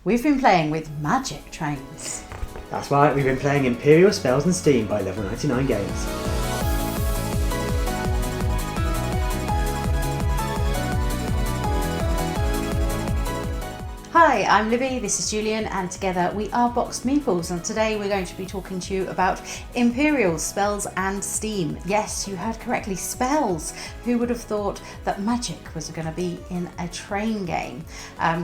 We've been playing with magic trains. That's right, we've been playing Imperial Spells and Steam by Level 99 Games. Hi, I'm Libby, this is Julian, and together we are BoxedMeeples, and today we're going to be talking to you about Imperial Spells and Steam. Yes, you heard correctly, spells. Who would have thought that magic was going to be in a train game?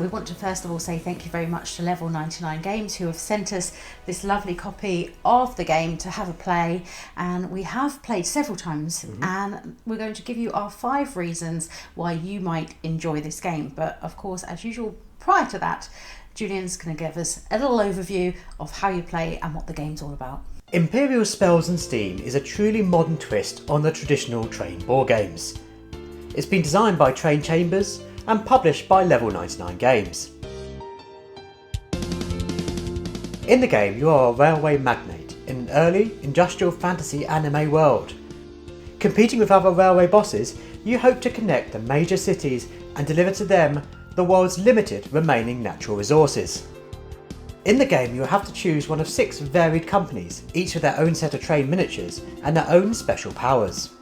We want to first of all say thank you very much to Level 99 Games who have sent us this lovely copy of the game to have a play, and we have played several times, and we're going to give you our 5 reasons why you might enjoy this game. But of course, as usual, prior to that, Julian's going to give us a little overview of how you play and what the game's all about. Imperial Spells and Steam is a truly modern twist on the traditional train board games. It's been designed by Train Chambers and published by Level 99 Games. In the game, you are a railway magnate in an early industrial fantasy anime world. Competing with other railway bosses, you hope to connect the major cities and deliver to them the world's limited remaining natural resources. In the game, you'll have to choose one of 6 varied companies, each with their own set of train miniatures and their own special powers.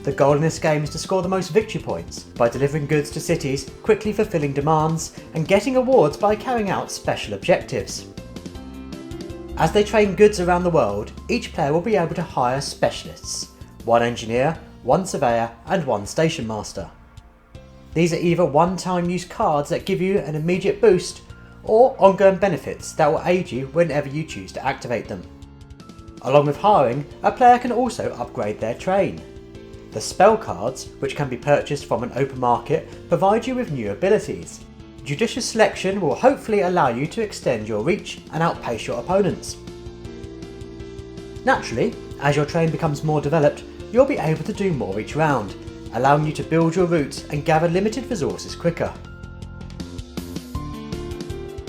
The goal in this game is to score the most victory points by delivering goods to cities, quickly fulfilling demands, and getting awards by carrying out special objectives. As they train goods around the world, each player will be able to hire specialists: 1 engineer, 1 surveyor, and 1 station master. These are either one-time use cards that give you an immediate boost, or ongoing benefits that will aid you whenever you choose to activate them. Along with hiring, a player can also upgrade their train. The spell cards, which can be purchased from an open market, provide you with new abilities. Judicious selection will hopefully allow you to extend your reach and outpace your opponents. Naturally, as your train becomes more developed, you'll be able to do more each round, allowing you to build your routes and gather limited resources quicker.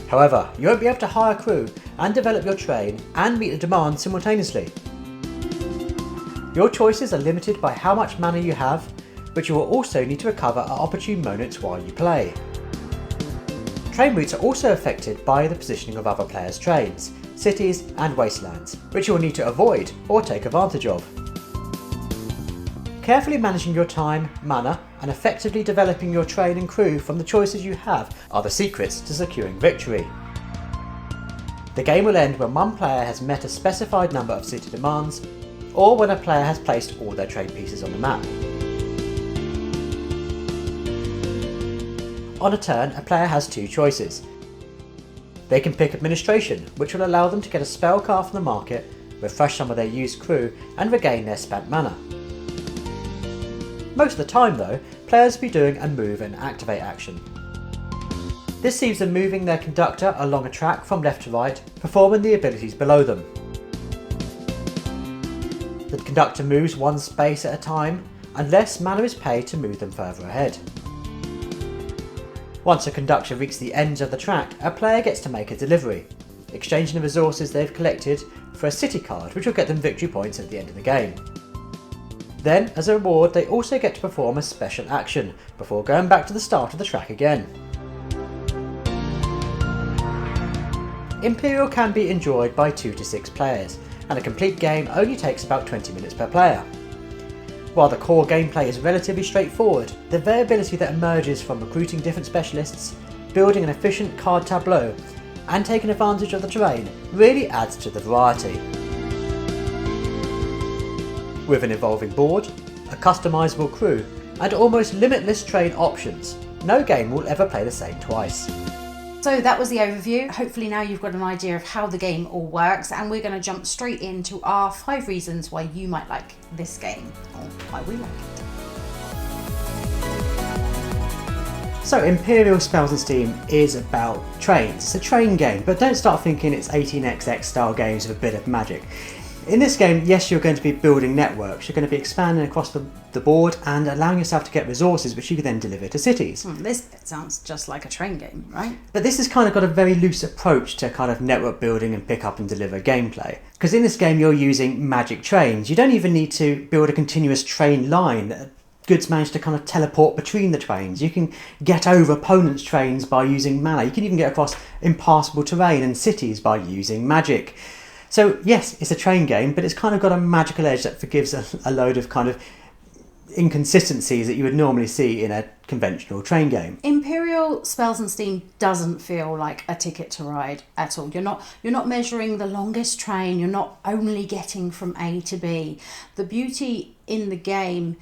However, you won't be able to hire crew and develop your train and meet the demands simultaneously. Your choices are limited by how much mana you have, but you will also need to recover at opportune moments while you play. Train routes are also affected by the positioning of other players' trains, cities and wastelands, which you will need to avoid or take advantage of. Carefully managing your time, mana, and effectively developing your train and crew from the choices you have are the secrets to securing victory. The game will end when one player has met a specified number of city demands, or when a player has placed all their train pieces on the map. On a turn, a player has 2 choices. They can pick administration, which will allow them to get a spell card from the market, refresh some of their used crew, and regain their spent mana. Most of the time though, players will be doing a move and activate action. This sees them moving their conductor along a track from left to right, performing the abilities below them. The conductor moves 1 space at a time, and less mana is paid to move them further ahead. Once a conductor reaches the ends of the track, a player gets to make a delivery, exchanging the resources they've collected for a city card, which will get them victory points at the end of the game. Then, as a reward, they also get to perform a special action before going back to the start of the track again. Imperial can be enjoyed by 2 to 6 players, and a complete game only takes about 20 minutes per player. While the core gameplay is relatively straightforward, the variability that emerges from recruiting different specialists, building an efficient card tableau, and taking advantage of the terrain really adds to the variety. With an evolving board, a customizable crew, and almost limitless train options, no game will ever play the same twice. So that was the overview. Hopefully now you've got an idea of how the game all works, and we're going to jump straight into our 5 reasons why you might like this game, or why we like it. So Imperial Spells and Steam is about trains. It's a train game, but don't start thinking it's 18xx style games with a bit of magic. In this game, yes, you're going to be building networks. You're going to be expanding across the board and allowing yourself to get resources which you can then deliver to cities. This bit sounds just like a train game, right? But this has kind of got a very loose approach to kind of network building and pick up and deliver gameplay. Because in this game, you're using magic trains. You don't even need to build a continuous train line. goods manage to kind of teleport between the trains. You can get over opponents' trains by using mana. You can even get across impassable terrain and cities by using magic. So yes, it's a train game, but it's kind of got a magical edge that forgives a load of kind of inconsistencies that you would normally see in a conventional train game. Imperial Spells and Steam doesn't feel like a Ticket to Ride at all. You're not measuring the longest train. You're not only getting from A to B. The beauty in the game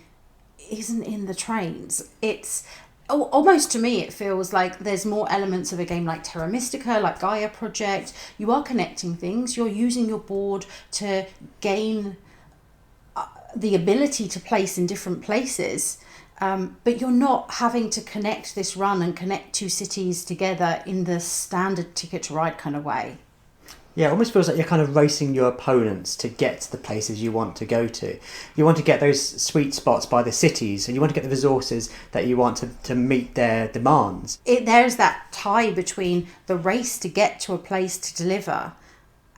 isn't in the trains. It's almost, to me, it feels like there's more elements of a game like Terra Mystica, like Gaia Project. You are connecting things. You're using your board to gain the ability to place in different places, but you're not having to connect this run and connect two cities together in the standard Ticket to Ride kind of way. Yeah, it almost feels like you're kind of racing your opponents to get to the places you want to go to. You want to get those sweet spots by the cities, and you want to get the resources that you want to meet their demands. There's that tie between the race to get to a place to deliver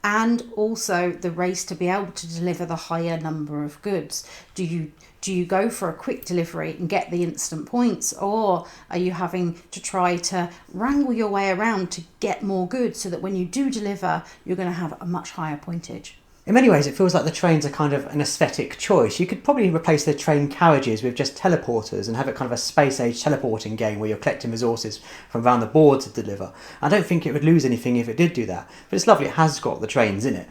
and also the race to be able to deliver the higher number of goods. Do you go for a quick delivery and get the instant points, or are you having to try to wrangle your way around to get more goods so that when you do deliver, you're going to have a much higher pointage? In many ways, it feels like the trains are kind of an aesthetic choice. You could probably replace the train carriages with just teleporters and have it kind of a space-age teleporting game where you're collecting resources from around the board to deliver. I don't think it would lose anything if it did do that, but it's lovely it has got the trains in it.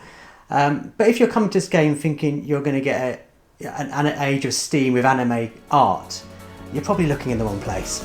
But if you're coming to this game thinking you're going to get an age of Steam with anime art, you're probably looking in the wrong place.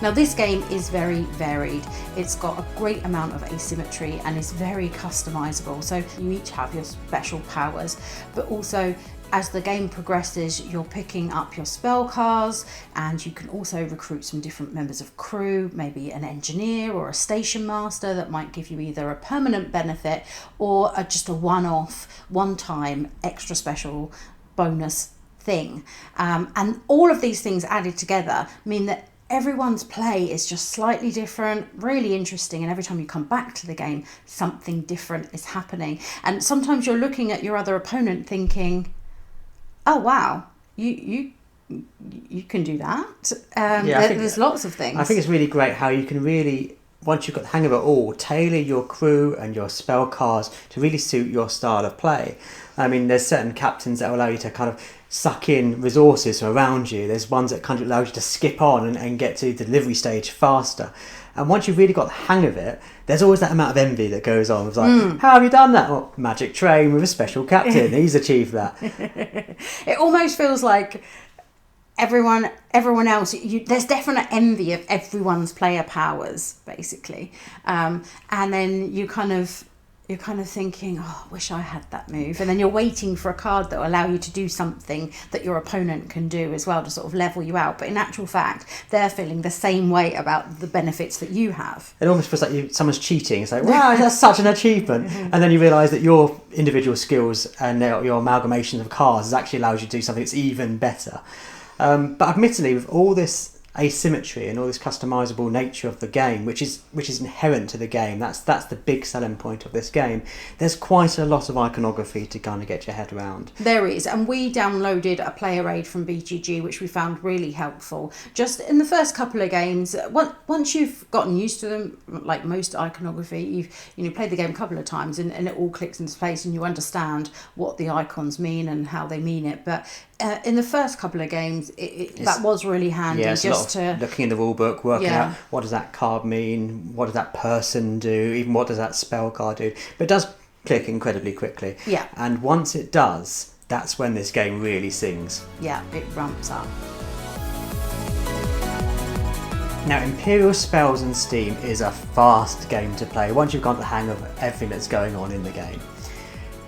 Now this game is very varied. It's got a great amount of asymmetry and is very customizable. So you each have your special powers, but also as the game progresses, you're picking up your spell cards, and you can also recruit some different members of crew, maybe an engineer or a station master that might give you either a permanent benefit or just a one-off, one-time extra special bonus thing. And all of these things added together mean that everyone's play is just slightly different, really interesting, and every time you come back to the game, something different is happening. And sometimes you're looking at your other opponent thinking, oh wow, you can do that. There's lots of things. I think it's really great how you can really, once you've got the hang of it all, tailor your crew and your spell cards to really suit your style of play. I mean, there's certain captains that will allow you to kind of suck in resources from around you. There's ones that kind of allow you to skip on and get to the delivery stage faster. And once you've really got the hang of it, there's always that amount of envy that goes on. It's like, how have you done that? Well, magic train with a special captain. He's achieved that. It almost feels like everyone else, there's definite envy of everyone's player powers, basically. And then you're kind of thinking, oh, I wish I had that move. And then you're waiting for a card that will allow you to do something that your opponent can do as well to sort of level you out. But in actual fact, they're feeling the same way about the benefits that you have. It almost feels like someone's cheating. It's like, wow, that's such an achievement. And then you realise that your individual skills and your amalgamation of cards has actually allows you to do something that's even better. But admittedly, with all this asymmetry and all this customizable nature of the game, which is inherent to the game, that's the big selling point of this game, there's quite a lot of iconography to kind of get your head around. There is, and we downloaded a player aid from BGG, which we found really helpful. Just in the first couple of games, once you've gotten used to them, like most iconography, you've played the game a couple of times and it all clicks into place and you understand what the icons mean and how they mean it. But in the first couple of games, that was really handy. Yeah, just looking in the rule book, working out what does that card mean, what does that person do, even what does that spell card do. But it does click incredibly quickly. Yeah. And once it does, that's when this game really sings. Yeah, it ramps up. Now, Imperial Spells and Steam is a fast game to play once you've got the hang of everything that's going on in the game.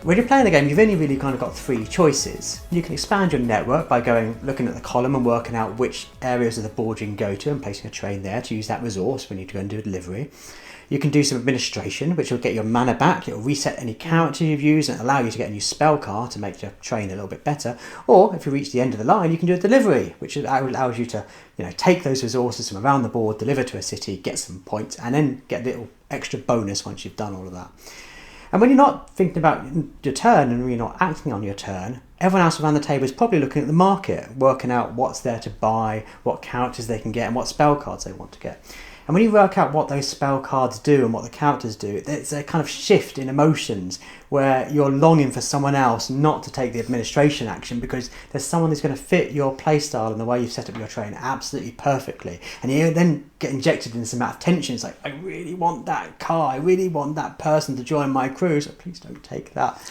When you're playing the game, you've only really kind of got three choices. You can expand your network by looking at the column and working out which areas of the board you can go to and placing a train there to use that resource when you go and do a delivery. You can do some administration, which will get your mana back. It'll reset any character you've used and allow you to get a new spell card to make your train a little bit better. Or if you reach the end of the line, you can do a delivery, which allows you to take those resources from around the board, deliver to a city, get some points, and then get a little extra bonus once you've done all of that. And when you're not thinking about your turn and you're not acting on your turn, everyone else around the table is probably looking at the market, working out what's there to buy, what characters they can get, and what spell cards they want to get. And when you work out what those spell cards do and what the characters do, it's a kind of shift in emotions where you're longing for someone else not to take the administration action because there's someone who's going to fit your playstyle and the way you've set up your train absolutely perfectly. And you then get injected in this amount of tension. It's like, I really want that car, I really want that person to join my crew, so please don't take that.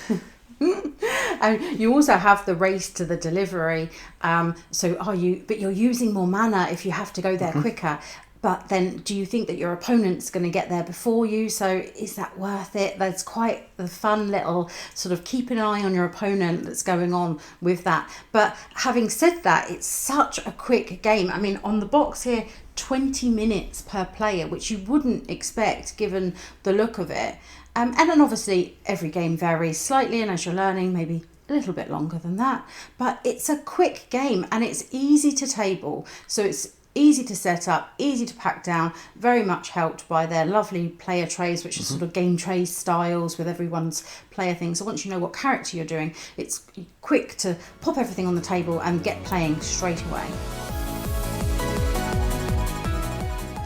And you also have the race to the delivery. But you're using more mana if you have to go there quicker. But then do you think that your opponent's going to get there before you? So is that worth it? There's quite a fun little sort of keep an eye on your opponent that's going on with that. But having said that, it's such a quick game. I mean, on the box here, 20 minutes per player, which you wouldn't expect given the look of it. And then obviously every game varies slightly, and as you're learning, maybe a little bit longer than that. But it's a quick game and it's easy to table. So it's easy to set up, easy to pack down, very much helped by their lovely player trays, which are sort of game tray styles with everyone's player thing. So once you know what character you're doing, it's quick to pop everything on the table and get playing straight away.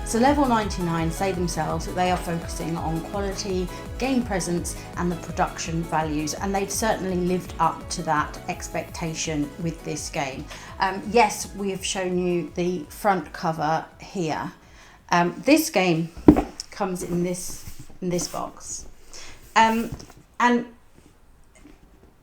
So Level 99 say themselves that they are focusing on quality, game presence and the production values, and they've certainly lived up to that expectation with this game. Yes, we have shown you the front cover here. This game comes in this box. And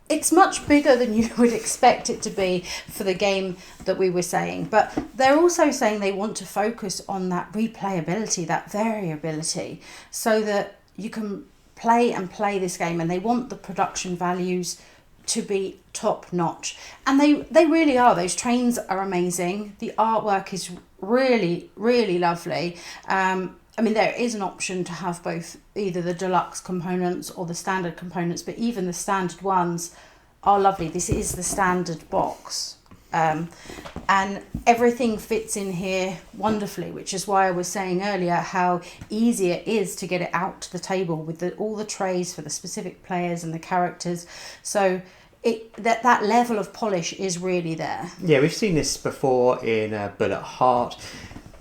it's much bigger than you would expect it to be for the game that we were saying, but they're also saying they want to focus on that replayability, that variability, so that you can play this game, and they want the production values to be top notch, and they really are. Those trains are amazing. The artwork is really, really lovely. I mean, there is an option to have both either the deluxe components or the standard components, but even the standard ones are lovely. This is the standard box. And everything fits in here wonderfully, which is why I was saying earlier how easy it is to get it out to the table with all the trays for the specific players and the characters. So that level of polish is really there. Yeah, we've seen this before in Bullet Heart.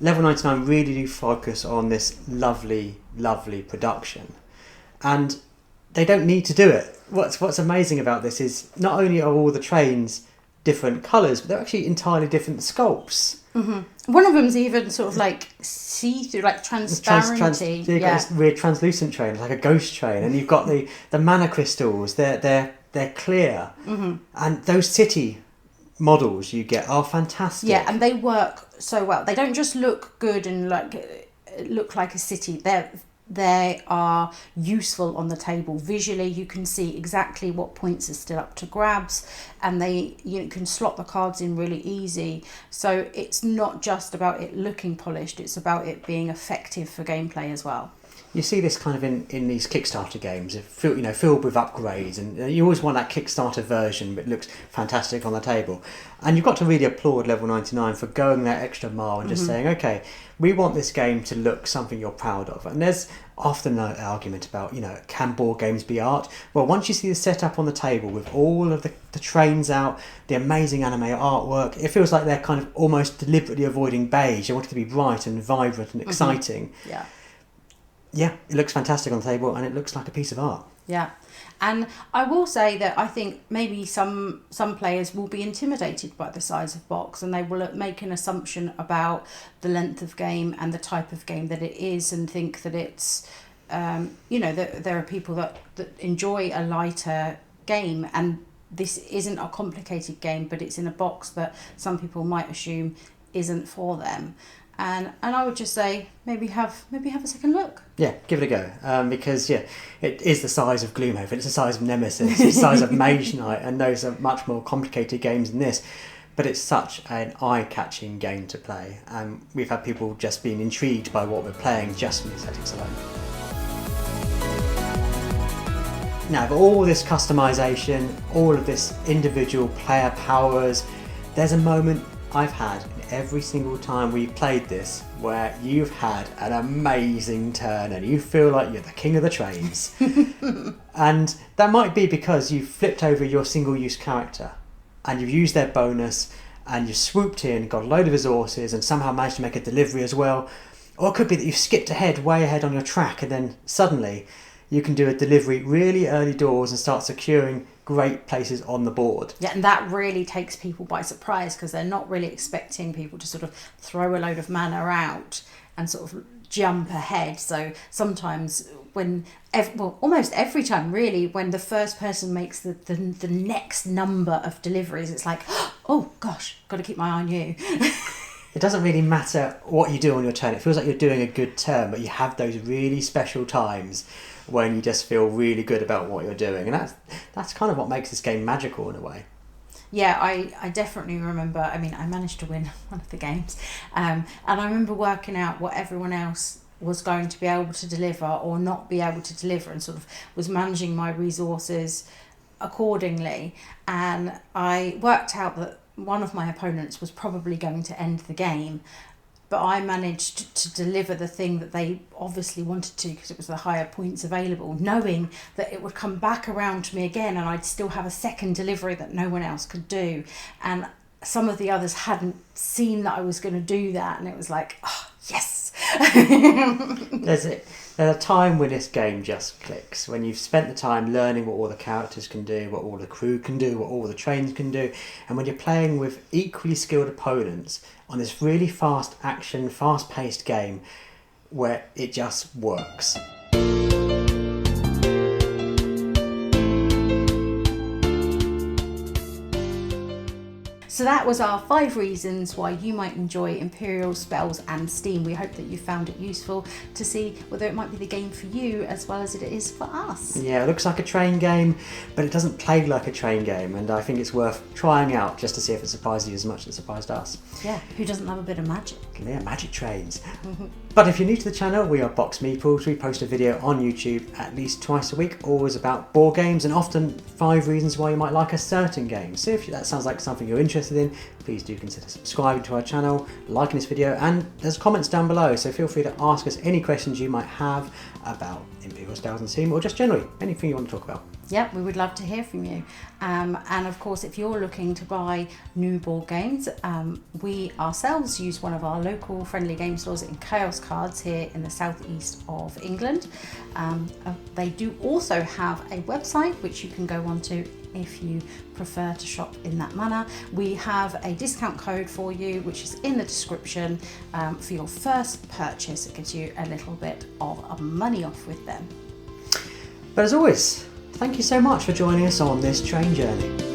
Level 99 really do focus on this lovely, lovely production. And they don't need to do it. What's amazing about this is not only are all the trains different colours, but they're actually entirely different sculpts. Mm-hmm. One of them's even sort of like see-through, like transparency. You've got this weird translucent train, like a ghost train, and you've got the mana crystals. They're clear, and those city models you get are fantastic. Yeah, and they work so well. They don't just look good and look like a city. They are useful on the table. Visually, you can see exactly what points are still up to grabs, and you can slot the cards in really easy. So it's not just about it looking polished, it's about it being effective for gameplay as well. You see this kind of in these Kickstarter games, filled with upgrades, and you always want that Kickstarter version, but it looks fantastic on the table. And you've got to really applaud Level 99 for going that extra mile and just saying, okay, we want this game to look something you're proud of. And there's often an argument about, can board games be art? Well, once you see the setup on the table with all of the trains out, the amazing anime artwork, it feels like they're kind of almost deliberately avoiding beige. They want it to be bright and vibrant and exciting. Yeah, it looks fantastic on the table, and it looks like a piece of art. Yeah, and I will say that I think maybe some players will be intimidated by the size of box, and they will make an assumption about the length of game and the type of game that it is, and think that it's, that there are people that enjoy a lighter game, and this isn't a complicated game, but it's in a box that some people might assume isn't for them. And I would just say maybe have a second look. Yeah, give it a go, because it is the size of Gloomhaven, it's the size of Nemesis, it's the size of Mage Knight, and those are much more complicated games than this. But it's such an eye-catching game to play, and we've had people just being intrigued by what we're playing just from the aesthetics alone. Now, for all this customization, all of this individual player powers, there's a moment I've had every single time we've played this where you've had an amazing turn and you feel like you're the king of the trains. And that might be because you've flipped over your single-use character and you've used their bonus and you've swooped in, got a load of resources and somehow managed to make a delivery as well. Or it could be that you've skipped ahead, way ahead on your track, and then suddenly you can do a delivery really early doors and start securing great places on the board. Yeah, and that really takes people by surprise because they're not really expecting people to sort of throw a load of mana out and sort of jump ahead. So sometimes almost every time really, when the first person makes the next number of deliveries, it's like, oh gosh, got to keep my eye on you. It doesn't really matter what you do on your turn. It feels like you're doing a good turn, but you have those really special times when you just feel really good about what you're doing. And that's kind of what makes this game magical in a way. Yeah, I definitely remember, I mean, I managed to win one of the games. And I remember working out what everyone else was going to be able to deliver or not be able to deliver, and sort of was managing my resources accordingly. And I worked out that one of my opponents was probably going to end the game, but I managed to deliver the thing that they obviously wanted to because it was the higher points available, knowing that it would come back around to me again and I'd still have a second delivery that no one else could do. And some of the others hadn't seen that I was going to do that, and it was like, oh, yes. There's a time when this game just clicks, when you've spent the time learning what all the characters can do, what all the crew can do, what all the trains can do, and when you're playing with equally skilled opponents on this really fast action, fast-paced game where it just works. So that was our 5 reasons why you might enjoy Empyreal, Spells and Steam. We hope that you found it useful to see whether it might be the game for you as well as it is for us. Yeah, it looks like a train game, but it doesn't play like a train game, and I think it's worth trying out just to see if it surprises you as much as it surprised us. Yeah, who doesn't love a bit of magic? Yeah, magic trains. But if you're new to the channel, we are BoxedMeeples. We post a video on YouTube at least twice a week, always about board games and often 5 reasons why you might like a certain game. So if that sounds like something you're interested in, please do consider subscribing to our channel, liking this video, and there's comments down below, so feel free to ask us any questions you might have about Empyreal, Spells and Steam, or just generally anything you want to talk about. Yep, we would love to hear from you. And of course, if you're looking to buy new board games, we ourselves use one of our local friendly game stores in Chaos Cards here in the southeast of England. They do also have a website which you can go onto if you prefer to shop in that manner. We have a discount code for you which is in the description for your first purchase. It gives you a little bit of money off with them. But as always, thank you so much for joining us on this train journey.